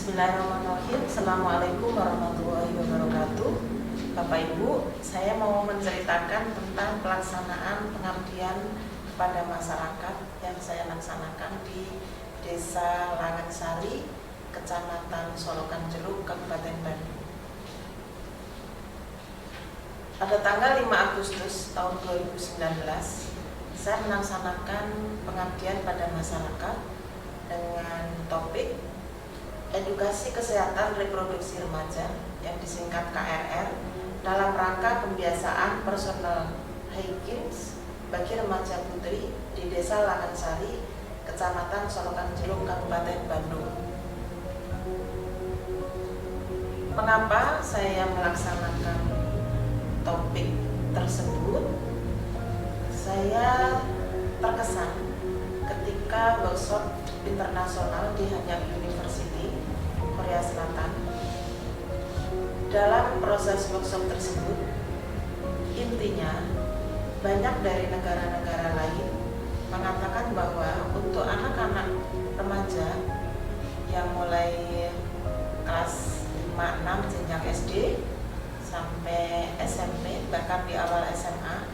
Bismillahirrahmanirrahim. Assalamualaikum warahmatullahi wabarakatuh. Bapak Ibu, saya mau menceritakan tentang pelaksanaan pengabdian kepada masyarakat yang saya laksanakan di Desa Langansari, Kecamatan Solokan Jeruk, Kabupaten Bandung. Pada tanggal 5 Agustus tahun 2019, saya melaksanakan pengabdian pada masyarakat dengan topik edukasi kesehatan reproduksi remaja yang disingkat KRR dalam rangka pembiasaan personal hygiene bagi remaja putri di Desa Langansari, Kecamatan Solokan Jeruk, Kabupaten Bandung. Mengapa saya melaksanakan topik tersebut? Saya terkesan ketika workshop internasional di Hanyang University, Korea Selatan. Dalam proses workshop tersebut, intinya banyak dari negara-negara lain mengatakan bahwa untuk anak-anak remaja yang mulai kelas 5-6 jenjang SD sampai SMP, bahkan di awal SMA,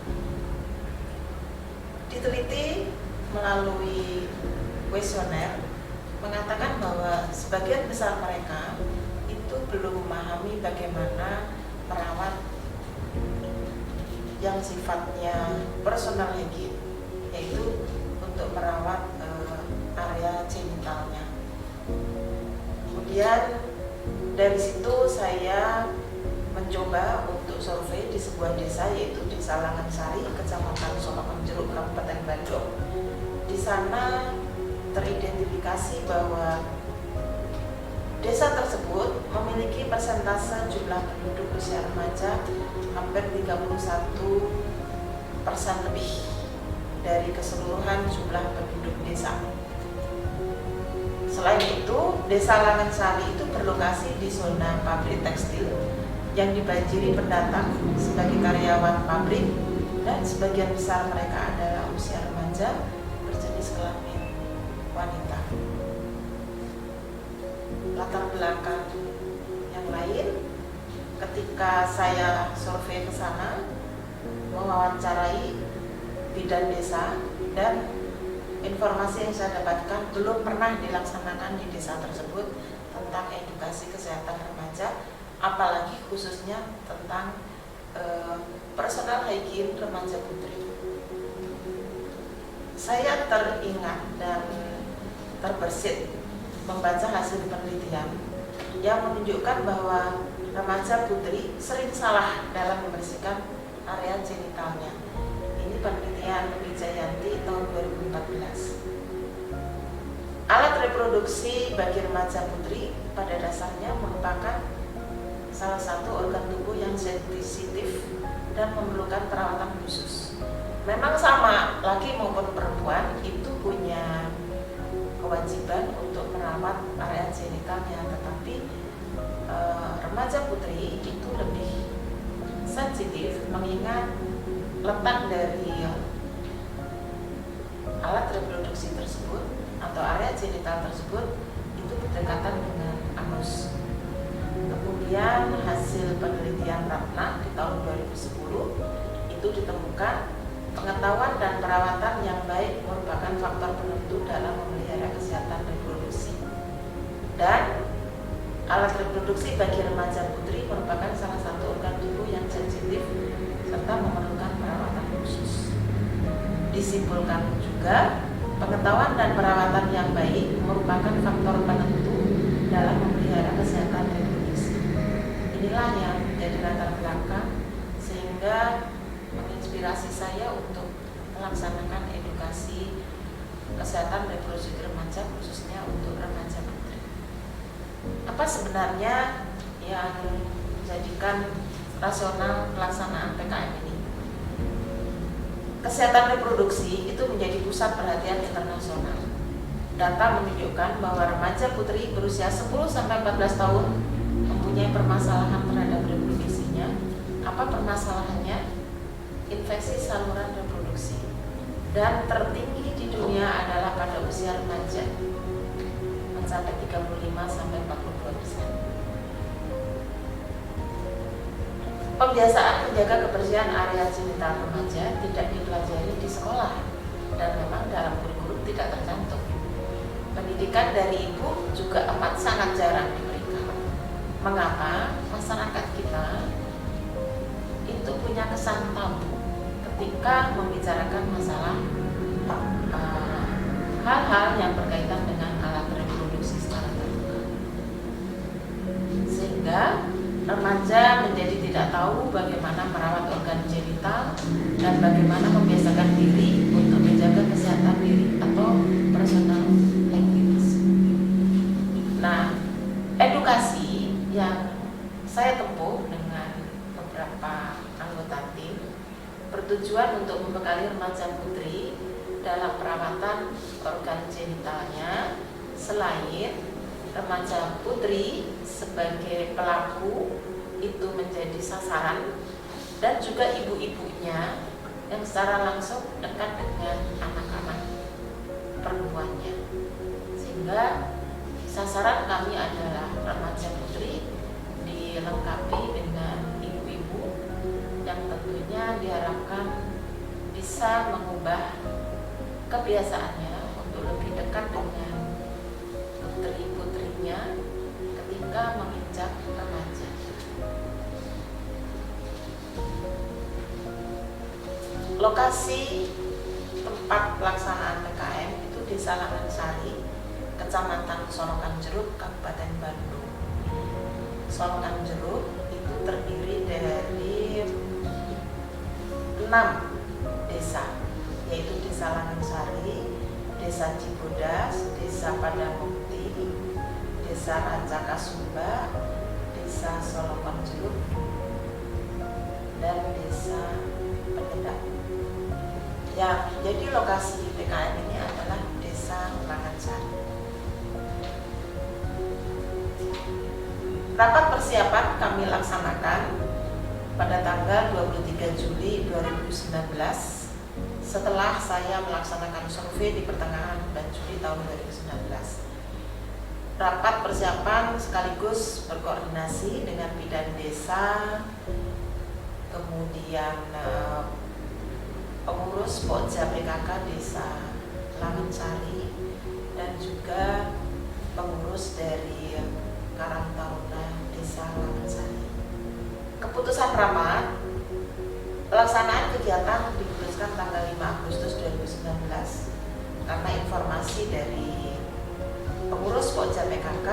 diteliti melalui kuesioner mengatakan bahwa sebagian besar mereka itu belum memahami bagaimana merawat yang sifatnya personal hygiene, yaitu untuk merawat area genitalnya. Kemudian dari situ saya mencoba untuk survei di sebuah desa, yaitu Desa Langansari, Kecamatan Solokan Jeruk, Kabupaten Bandung. Di sana teridentifikasi bahwa desa tersebut memiliki persentase jumlah penduduk usia remaja hampir 31% lebih dari keseluruhan jumlah penduduk desa. Selain itu, Desa Langansari itu berlokasi di zona pabrik tekstil yang dibanjiri pendatang sebagai karyawan pabrik, dan sebagian besar mereka adalah usia remaja berjenis kelamin wanita. Latar belakang yang lain, ketika saya survei ke sana, mewawancarai bidan desa, dan informasi yang saya dapatkan belum pernah dilaksanakan di desa tersebut tentang edukasi kesehatan remaja, apalagi khususnya tentang personal hygiene remaja putri. Saya teringat dan terbersit membaca hasil penelitian yang menunjukkan bahwa remaja putri sering salah dalam membersihkan area genitalnya. Ini penelitian Wijayanti tahun 2014. Alat reproduksi bagi remaja putri pada dasarnya merupakan salah satu organ tubuh yang sensitif dan memerlukan perawatan khusus. Memang sama, laki maupun perempuan itu punya kewajiban untuk merawat area genitalnya, tetapi remaja putri itu lebih sensitif mengingat letak dari alat reproduksi tersebut atau area genital tersebut itu berdekatan dengan anus. Kemudian hasil penelitian Ratna di tahun 2010 itu ditemukan pengetahuan dan perawatan yang baik merupakan faktor penentu dalam memelihara kesehatan reproduksi. Dan alat reproduksi bagi remaja putri merupakan salah satu organ tubuh yang sensitif serta memerlukan perawatan khusus. Disimpulkan juga, pengetahuan dan perawatan yang baik merupakan faktor penentu dalam memelihara kesehatan reproduksi. Inilah yang menjadi latar belakang sehingga menginspirasi saya untuk melaksanakan edukasi kesehatan reproduksi remaja, khususnya untuk remaja putri. Apa sebenarnya yang menjadikan rasional pelaksanaan PKM ini? Kesehatan reproduksi itu menjadi pusat perhatian internasional. Data menunjukkan bahwa remaja putri berusia 10-14 tahun mempunyai permasalahan terhadap reproduksinya. Apa permasalahannya? Infeksi saluran reproduksi. Dan tertinggi di dunia adalah pada usia remaja, mencapai 35-42 2%. Pembiasaan menjaga kebersihan area genital remaja tidak dipelajari di sekolah dan memang dalam kurikulum tidak tercantum. Pendidikan dari ibu juga amat sangat jarang diberikan. Mengapa? Masyarakat kita itu punya kesan tabu ketika membicarakan masalah hal-hal yang berkaitan dengan alat reproduksi secara terbuka, sehingga remaja menjadi tidak tahu bagaimana merawat organ genital dan bagaimana membiasakan diri untuk menjaga kesehatan diri atau personal hygiene. Nah, edukasi yang saya tempuh dengan beberapa anggota tim bertujuan untuk membekali remaja putri dalam perawatan organ genitalnya, selain remaja putri sebagai pelaku itu menjadi sasaran, dan juga ibu-ibunya yang secara langsung dekat dengan anak-anak perempuannya, sehingga sasaran kami adalah remaja putri dilengkapi dengan ibu-ibu yang tentunya diharapkan bisa mengubah kebiasaannya untuk lebih dekat dengan putri-putrinya ketika menginjak remaja. Lokasi tempat pelaksanaan PKM itu Desa Langansari, Kecamatan Solokan Jeruk, Kabupaten Bandung. Solokan Jeruk itu terdiri dari 6 desa, yaitu Desa Langansari, Desa Cibodas, Desa Padangmukti, Desa Rancakasumba, Desa Solokan Jeruk, dan Desa Penyedap. Yang jadi lokasi PKM ini adalah Desa Langansari. Rapat persiapan kami laksanakan pada tanggal 23 Juli 2019 setelah saya melaksanakan survei di pertengahan bulan Juli tahun 2019. Rapat persiapan sekaligus berkoordinasi dengan bidan desa, kemudian pengurus Pokja PKK Desa Langansari, dan juga pengurus dari Karang Taruna Desa Langansari. Keputusan rapat, pelaksanaan kegiatan diputuskan tanggal 5 Agustus 2019 karena informasi dari pengurus Pokja PKK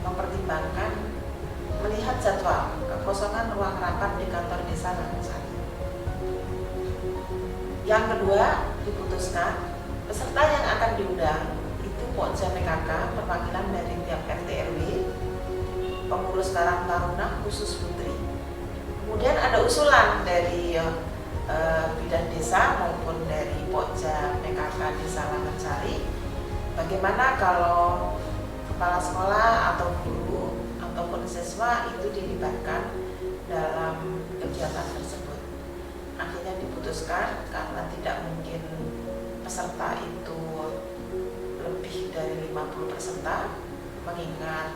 mempertimbangkan melihat jadwal kekosongan ruang rapat di kantor Desa Langansari. Yang kedua, diputuskan peserta yang akan diundang itu Pokja PKK, perwakilan dari tiap RT RW, pengurus Karang Taruna khusus putri. Kemudian ada usulan dari bidan desa maupun dari Pokja PKK Desa Langansari, bagaimana kalau kepala sekolah atau guru ataupun siswa itu dilibatkan dalam kegiatan tersebut. Akhirnya diputuskan karena tidak mungkin peserta itu lebih dari 50 peserta, mengingat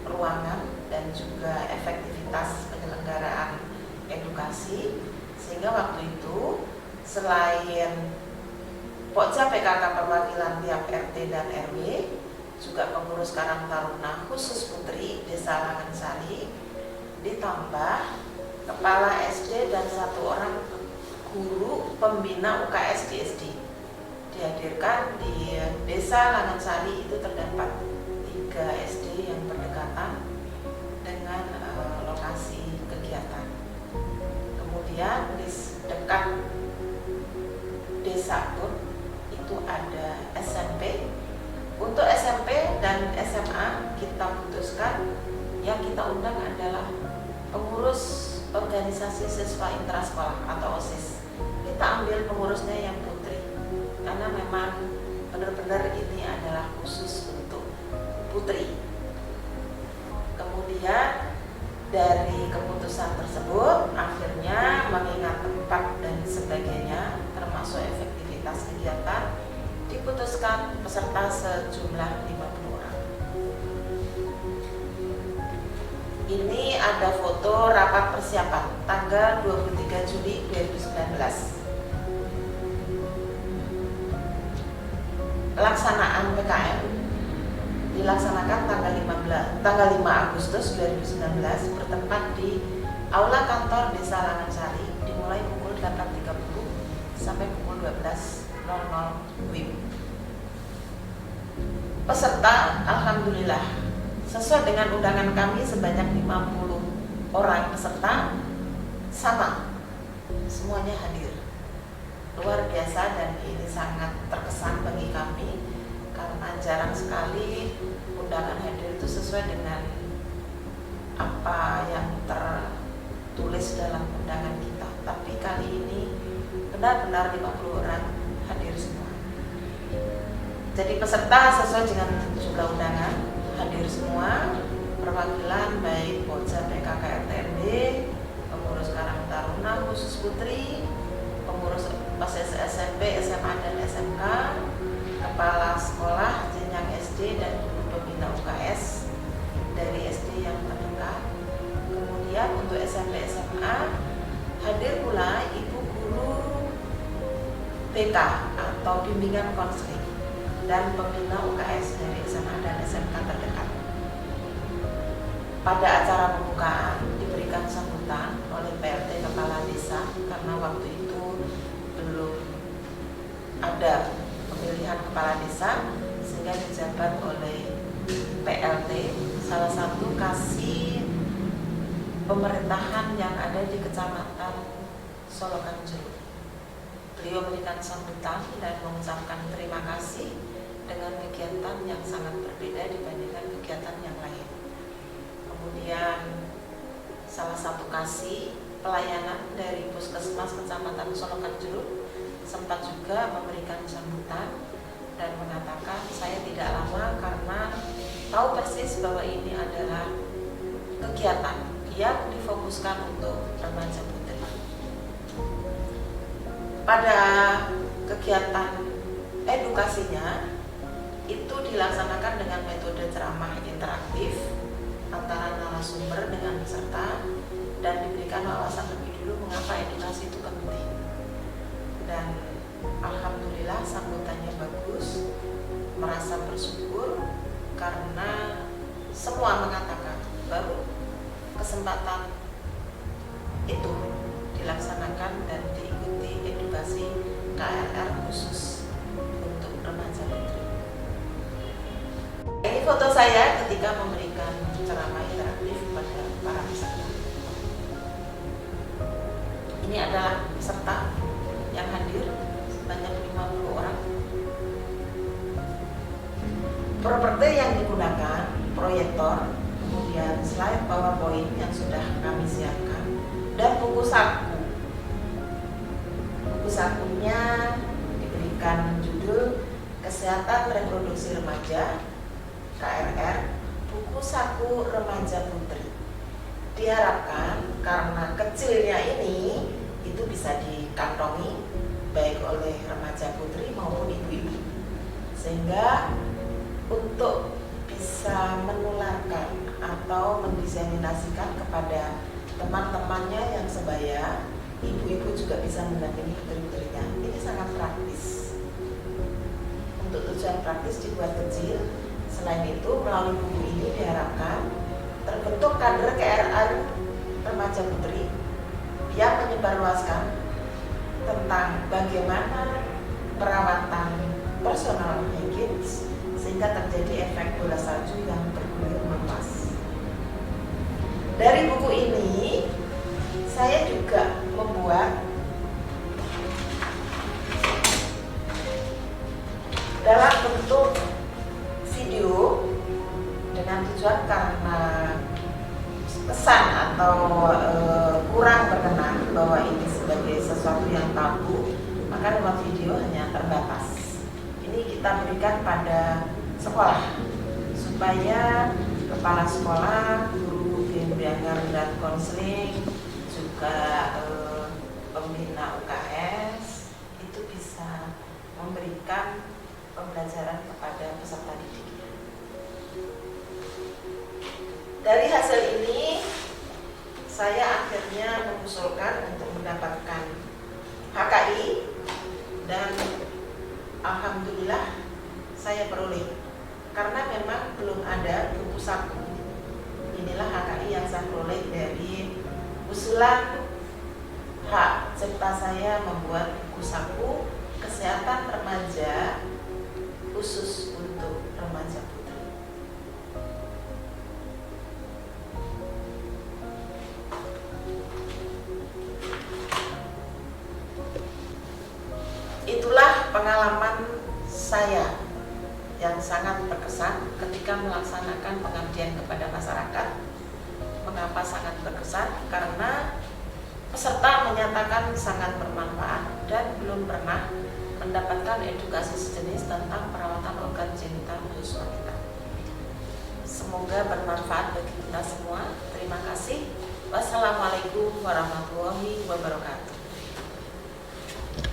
ruangan dan juga efektivitas penyelenggaraan edukasi, sehingga waktu itu selain Pokja PKK perwakilan tiap RT dan RW, juga pengurus Karang Taruna khusus putri Desa Langansari, ditambah kepala SD dan 1 orang guru pembina UKS di SD dihadirkan. Di Desa Langansari itu terdapat 3 SD yang berdekatan dengan lokasi kegiatan. Kemudian di dekat desa pun itu ada SMP. Untuk SMP dan SMA kita putuskan yang kita undang adalah pengurus organisasi siswa intrasekolah atau OSIS. Kita ambil pengurusnya yang putri karena memang benar-benar ini adalah khusus untuk putri. Kemudian dari keputusan tersebut akhirnya mengingat tempat dan sebagainya termasuk efektivitas kegiatan, diputuskan peserta sejumlah 50 orang. Ini ada foto rapat persiapan tanggal 23 Juli 2019. Pelaksanaan PKM dilaksanakan tanggal 5 Agustus 2019 bertempat di Aula Kantor Desa Langansari dimulai pukul 8.30 sampai pukul 12.00 WIB. Peserta alhamdulillah sesuai dengan undangan kami sebanyak 50 orang peserta sama semuanya hadir. Luar biasa dan ini sangat terkesan bagi kami karena jarang sekali undangan hadir itu sesuai dengan apa yang tertulis dalam undangan kita. Tapi kali ini benar-benar 50 orang hadir semua. Jadi peserta sesuai dengan jumlah undangan hadir semua, perwakilan baik Bocah PKK-RTMD, pengurus Karang Taruna khusus Putri, pengurus PAS SMP, SMA dan SMK, kepala sekolah jenjang SD dan guru pembina UKS dari SD yang terdekat. Kemudian untuk SMP SMA hadir pula ibu guru BK atau bimbingan konseling dan pembina UKS dari SMA dan SMK terdekat. Pada acara pembukaan diberikan sambutan oleh PLT Kepala Desa karena waktu itu belum ada pemilihan kepala desa sehingga dijabat oleh PLT, salah satu kasih pemerintahan yang ada di Kecamatan Solokan Jeruk. Beliau memberikan sambutan dan mengucapkan terima kasih dengan kegiatan yang sangat berbeda dibandingkan kegiatan yang lain. Kemudian salah satu kasih pelayanan dari Puskesmas Kecamatan Solokan Jeruk sempat juga memberikan sambutan dan mengatakan saya tidak lama karena tahu persis bahwa ini adalah kegiatan yang difokuskan untuk remaja putri. Pada kegiatan edukasinya itu dilaksanakan dengan metode ceramah interaktif antara narasumber dengan peserta dan diberikan wawasan lebih dulu mengapa edukasi itu penting. Dan alhamdulillah sambutannya bagus, merasa bersyukur karena semua mengatakan baru kesempatan itu dilaksanakan dan diikuti edukasi KRR khusus untuk remaja putri. Ini foto saya ketika memberikan ceramah interaktif pada para peserta. Ini adalah peserta yang hadir sebanyak 50 orang. Properti yang digunakan proyektor, kemudian slide PowerPoint yang sudah kami siapkan, dan buku saku. Buku sakunya diberikan judul Kesehatan Reproduksi Remaja KRR, buku saku remaja putri. Diharapkan karena kecilnya ini itu bisa dikantongi baik oleh remaja putri maupun ibu-ibu, sehingga untuk bisa menularkan atau mendiseminasikan kepada teman-temannya yang sebaya, ibu-ibu juga bisa mendampingi putri-putrinya. Ini sangat praktis. Untuk tujuan praktis dibuat kecil. Selain itu, melalui buku ini diharapkan terbentuk kader KRR remaja putri yang menyebarluaskan tentang bagaimana perawatan personal hygiene sehingga terjadi efek bola salju yang bergulir meluas. Dari buku ini saya juga membuat dalam bentuk video dengan tujuan karena kesan atau kurang berkenan bahwa ini sebagai sesuatu yang tabu, maka lewat video hanya terbatas. Ini kita berikan pada sekolah supaya kepala sekolah, guru bimbingan dan konseling, juga pembina UKS itu bisa memberikan pembelajaran kepada peserta didiknya. Dari hasil ini saya akhirnya mengusulkan untuk mendapatkan HKI dan alhamdulillah saya peroleh, karena memang belum ada buku saku. Inilah HKI yang saya peroleh dari usulan hak cipta saya membuat buku saku kesehatan remaja khusus untuk remaja putri. Itulah pengalaman saya yang sangat berkesan ketika melaksanakan pengabdian kepada masyarakat. Mengapa sangat berkesan? Karena peserta menyatakan sangat bermanfaat dan belum pernah mendapatkan edukasi sejenis tentang perawatan organ genital khusus wanita. Semoga bermanfaat bagi kita semua. Terima kasih. Wassalamualaikum warahmatullahi wabarakatuh.